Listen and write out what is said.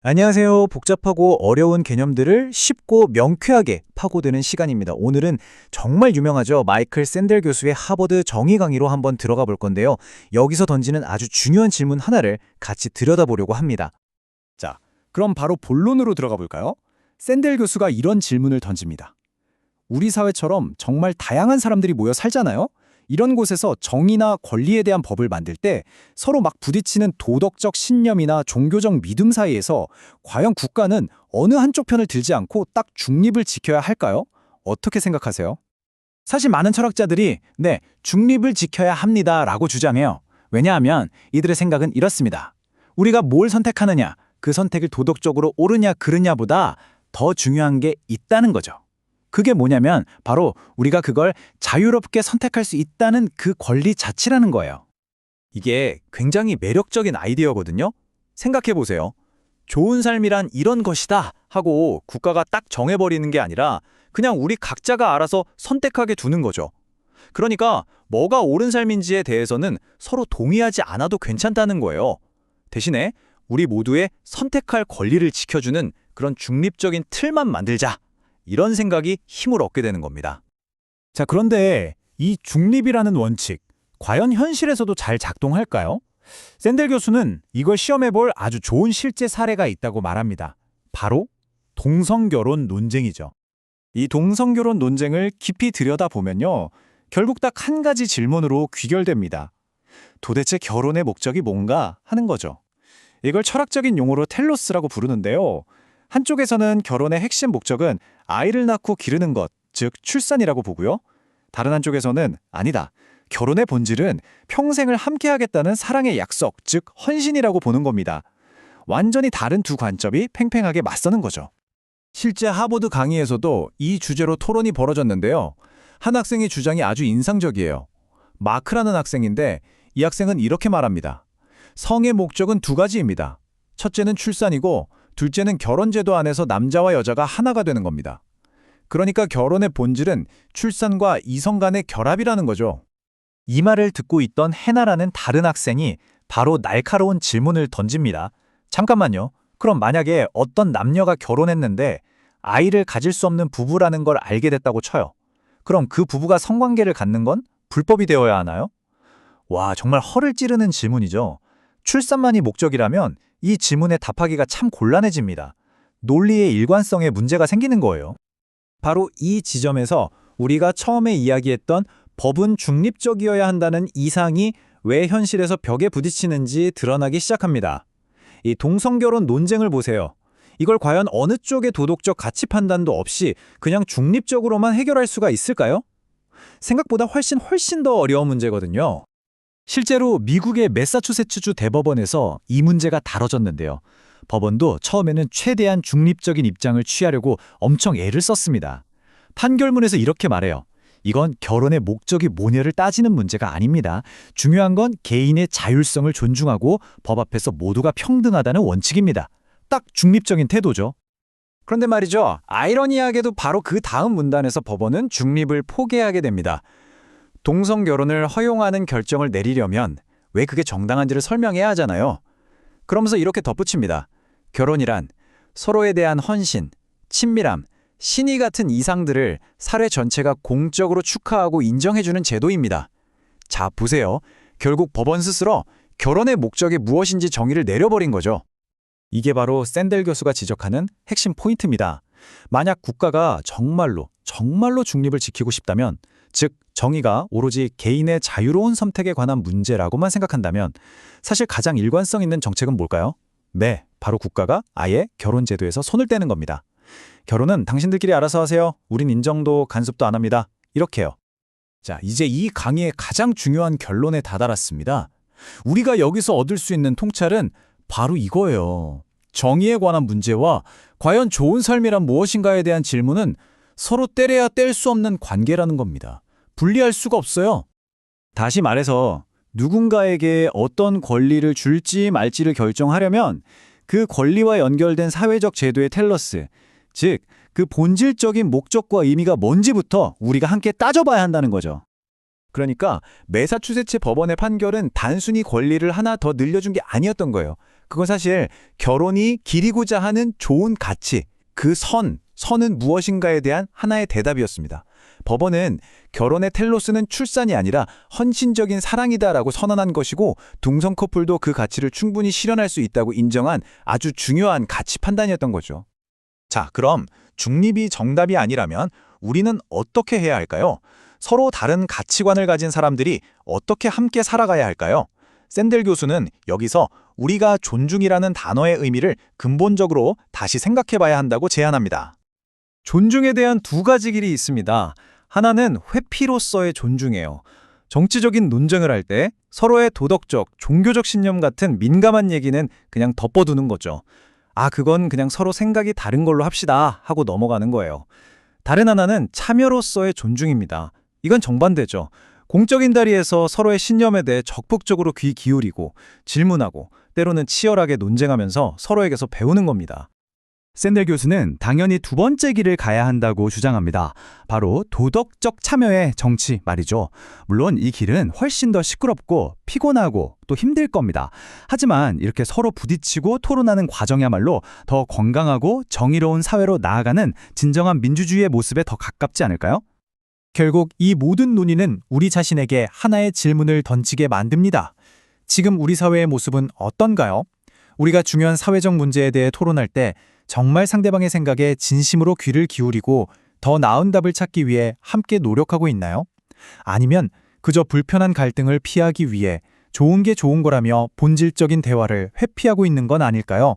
안녕하세요. 복잡하고 어려운 개념들을 쉽고 명쾌하게 파고드는 시간입니다. 오늘은 정말 유명하죠. 마이클 샌델 교수의 하버드 정의 강의로 한번 들어가 볼 건데요. 여기서 던지는 아주 중요한 질문 하나를 같이 들여다보려고 합니다. 자, 그럼 바로 본론으로 들어가 볼까요? 샌델 교수가 이런 질문을 던집니다. 우리 사회처럼 정말 다양한 사람들이 모여 살잖아요? 이런 곳에서 정의나 권리에 대한 법을 만들 때 서로 막 부딪히는 도덕적 신념이나 종교적 믿음 사이에서 과연 국가는 어느 한쪽 편을 들지 않고 딱 중립을 지켜야 할까요? 어떻게 생각하세요? 사실 많은 철학자들이 중립을 지켜야 합니다라고 주장해요. 왜냐하면 이들의 생각은 이렇습니다. 우리가 뭘 선택하느냐, 그 선택을 도덕적으로 옳으냐 그르냐보다 더 중요한 게 있다는 거죠. 그게 뭐냐면 바로 우리가 그걸 자유롭게 선택할 수 있다는 그 권리 자체라는 거예요. 이게 굉장히 매력적인 아이디어거든요. 생각해 보세요. 좋은 삶이란 이런 것이다 하고 국가가 딱 정해버리는 게 아니라 그냥 우리 각자가 알아서 선택하게 두는 거죠. 그러니까 뭐가 옳은 삶인지에 대해서는 서로 동의하지 않아도 괜찮다는 거예요. 대신에 우리 모두의 선택할 권리를 지켜주는 그런 중립적인 틀만 만들자. 이런 생각이 힘을 얻게 되는 겁니다. 자, 그런데 이 중립이라는 원칙, 과연 현실에서도 잘 작동할까요? 샌델 교수는 이걸 시험해볼 아주 좋은 실제 사례가 있다고 말합니다. 바로 동성결혼 논쟁이죠. 이 동성결혼 논쟁을 깊이 들여다보면요, 결국 딱 한 가지 질문으로 귀결됩니다. 도대체 결혼의 목적이 뭔가 하는 거죠. 이걸 철학적인 용어로 텔로스라고 부르는데요. 한쪽에서는 결혼의 핵심 목적은 아이를 낳고 기르는 것, 즉 출산이라고 보고요. 다른 한쪽에서는 아니다. 결혼의 본질은 평생을 함께하겠다는 사랑의 약속, 즉 헌신이라고 보는 겁니다. 완전히 다른 두 관점이 팽팽하게 맞서는 거죠. 실제 하버드 강의에서도 이 주제로 토론이 벌어졌는데요. 한 학생의 주장이 아주 인상적이에요. 마크라는 학생인데 이 학생은 이렇게 말합니다. 성의 목적은 두 가지입니다. 첫째는 출산이고 둘째는 결혼제도 안에서 남자와 여자가 하나가 되는 겁니다. 그러니까 결혼의 본질은 출산과 이성 간의 결합이라는 거죠. 이 말을 듣고 있던 해나라는 다른 학생이 바로 날카로운 질문을 던집니다. 잠깐만요. 그럼 만약에 어떤 남녀가 결혼했는데 아이를 가질 수 없는 부부라는 걸 알게 됐다고 쳐요. 그럼 그 부부가 성관계를 갖는 건 불법이 되어야 하나요? 와, 정말 허를 찌르는 질문이죠. 출산만이 목적이라면 이 질문에 답하기가 참 곤란해집니다. 논리의 일관성에 문제가 생기는 거예요. 바로 이 지점에서 우리가 처음에 이야기했던 법은 중립적이어야 한다는 이상이 왜 현실에서 벽에 부딪히는지 드러나기 시작합니다. 이 동성결혼 논쟁을 보세요. 이걸 과연 어느 쪽의 도덕적 가치 판단도 없이 그냥 중립적으로만 해결할 수가 있을까요? 생각보다 훨씬 더 어려운 문제거든요. 실제로 미국의 매사추세츠주 대법원에서 이 문제가 다뤄졌는데요. 법원도 처음에는 최대한 중립적인 입장을 취하려고 엄청 애를 썼습니다. 판결문에서 이렇게 말해요. 이건 결혼의 목적이 뭐냐를 따지는 문제가 아닙니다. 중요한 건 개인의 자율성을 존중하고 법 앞에서 모두가 평등하다는 원칙입니다. 딱 중립적인 태도죠. 그런데 말이죠. 아이러니하게도 바로 그 다음 문단에서 법원은 중립을 포기하게 됩니다. 동성 결혼을 허용하는 결정을 내리려면 왜 그게 정당한지를 설명해야 하잖아요. 그러면서 이렇게 덧붙입니다. 결혼이란 서로에 대한 헌신, 친밀함, 신의 같은 이상들을 사회 전체가 공적으로 축하하고 인정해주는 제도입니다. 자, 보세요. 결국 법원 스스로 결혼의 목적이 무엇인지 정의를 내려버린 거죠. 이게 바로 샌델 교수가 지적하는 핵심 포인트입니다. 만약 국가가 정말로 중립을 지키고 싶다면, 즉 정의가 오로지 개인의 자유로운 선택에 관한 문제라고만 생각한다면 사실 가장 일관성 있는 정책은 뭘까요? 네, 바로 국가가 아예 결혼 제도에서 손을 떼는 겁니다. 결혼은 당신들끼리 알아서 하세요. 우린 인정도 간섭도 안 합니다. 이렇게요. 자, 이제 이 강의의 가장 중요한 결론에 다다랐습니다. 우리가 여기서 얻을 수 있는 통찰은 바로 이거예요. 정의에 관한 문제와 과연 좋은 삶이란 무엇인가에 대한 질문은 서로 떼려야 뗄 수 없는 관계라는 겁니다. 분리할 수가 없어요. 다시 말해서 누군가에게 어떤 권리를 줄지 말지를 결정하려면 그 권리와 연결된 사회적 제도의 텔러스, 즉 그 본질적인 목적과 의미가 뭔지부터 우리가 함께 따져봐야 한다는 거죠. 그러니까 매사추세츠 법원의 판결은 단순히 권리를 하나 더 늘려준 게 아니었던 거예요. 그건 사실 결혼이 기리고자 하는 좋은 가치, 그 선은 무엇인가에 대한 하나의 대답이었습니다. 법원은 결혼의 텔로스는 출산이 아니라 헌신적인 사랑이다라고 선언한 것이고 동성 커플도 그 가치를 충분히 실현할 수 있다고 인정한 아주 중요한 가치 판단이었던 거죠. 자, 그럼 중립이 정답이 아니라면 우리는 어떻게 해야 할까요? 서로 다른 가치관을 가진 사람들이 어떻게 함께 살아가야 할까요? 샌델 교수는 여기서 우리가 존중이라는 단어의 의미를 근본적으로 다시 생각해 봐야 한다고 제안합니다. 존중에 대한 두 가지 길이 있습니다. 하나는 회피로서의 존중이에요. 정치적인 논쟁을 할 때 서로의 도덕적, 종교적 신념 같은 민감한 얘기는 그냥 덮어두는 거죠. 아, 그건 그냥 서로 생각이 다른 걸로 합시다 하고 넘어가는 거예요. 다른 하나는 참여로서의 존중입니다. 이건 정반대죠. 공적인 자리에서 서로의 신념에 대해 적극적으로 귀 기울이고 질문하고 때로는 치열하게 논쟁하면서 서로에게서 배우는 겁니다. 샌델 교수는 당연히 두 번째 길을 가야 한다고 주장합니다. 바로 도덕적 참여의 정치 말이죠. 물론 이 길은 훨씬 더 시끄럽고 피곤하고 또 힘들 겁니다. 하지만 이렇게 서로 부딪히고 토론하는 과정이야말로 더 건강하고 정의로운 사회로 나아가는 진정한 민주주의의 모습에 더 가깝지 않을까요? 결국 이 모든 논의는 우리 자신에게 하나의 질문을 던지게 만듭니다. 지금 우리 사회의 모습은 어떤가요? 우리가 중요한 사회적 문제에 대해 토론할 때 정말 상대방의 생각에 진심으로 귀를 기울이고 더 나은 답을 찾기 위해 함께 노력하고 있나요? 아니면 그저 불편한 갈등을 피하기 위해 좋은 게 좋은 거라며 본질적인 대화를 회피하고 있는 건 아닐까요?